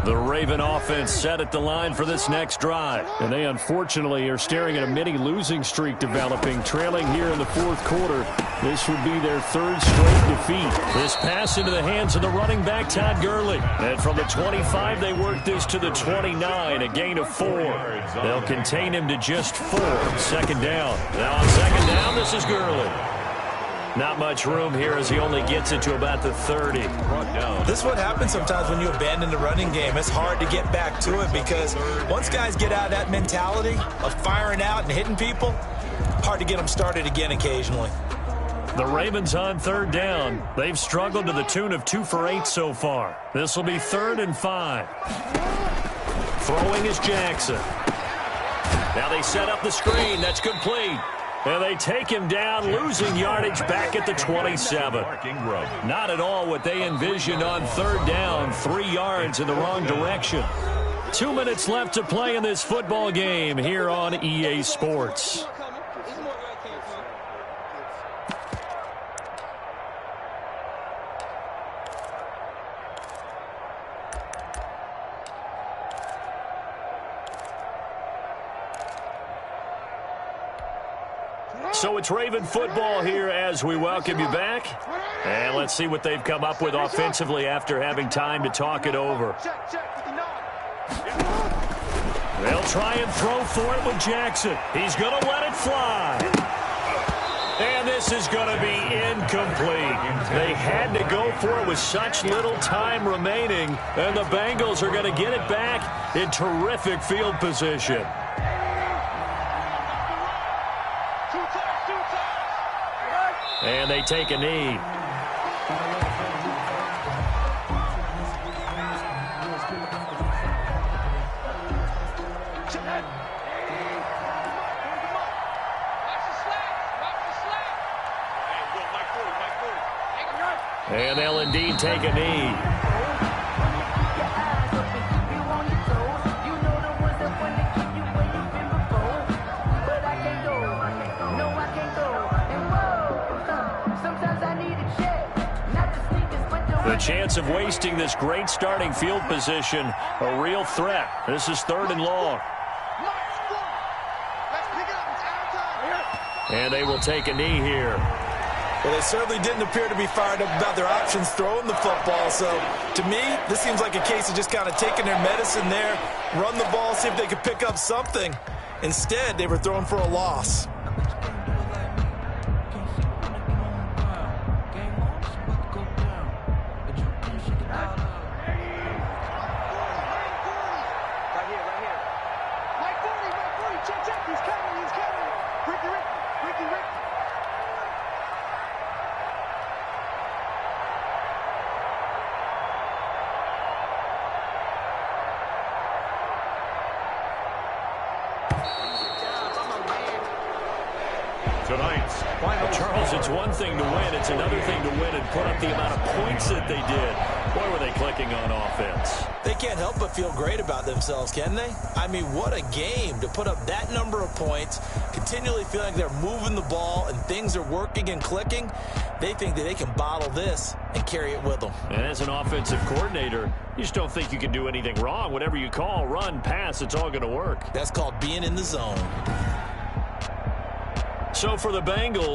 The Raven offense set at the line for this next drive. And they unfortunately are staring at a mini losing streak developing, trailing here in the 4th quarter. This would be their 3rd straight defeat. This pass into the hands of the running back, Todd Gurley. And from the 25, they work this to the 29, a gain of 4. They'll contain him to just 4. 2nd down. Now on 2nd down, this is Gurley. Not much room here as he only gets it to about the 30. This is what happens sometimes when you abandon the running game. It's hard to get back to it because once guys get out of that mentality of firing out and hitting people, hard to get them started again occasionally. The Ravens on 3rd down. They've struggled to the tune of 2 for 8 so far. This will be 3rd and 5. Throwing is Jackson. Now they set up the screen. That's complete. And they take him down, losing yardage back at the 27. Not at all what they envisioned on 3rd down, 3 yards in the wrong direction. 2 minutes left to play in this football game here on EA Sports. So it's Raven football here as we welcome you back. And let's see what they've come up with offensively after having time to talk it over. They'll try and throw for it with Jackson. He's going to let it fly. And this is going to be incomplete. They had to go for it with such little time remaining. And the Bengals are going to get it back in terrific field position. And they take a knee. And they'll indeed take a knee. The chance of wasting this great starting field position, a real threat. This is 3rd and long. And they will take a knee here. Well, they certainly didn't appear to be fired up about their options throwing the football. So, to me, this seems like a case of just kind of taking their medicine there, run the ball, see if they could pick up something. Instead, they were throwing for a loss. tonight's final. Charles, it's one thing to win. It's another thing to win and put up the amount of points that they did. Boy, were they clicking on offense. They can't help but feel great about themselves, can they? I mean, what a game to put up that number of points, continually feeling like they're moving the ball and things are working and clicking. They think that they can bottle this and carry it with them. And as an offensive coordinator, you just don't think you can do anything wrong. Whatever you call, run, pass, it's all going to work. That's called being in the zone. So for the Bengals,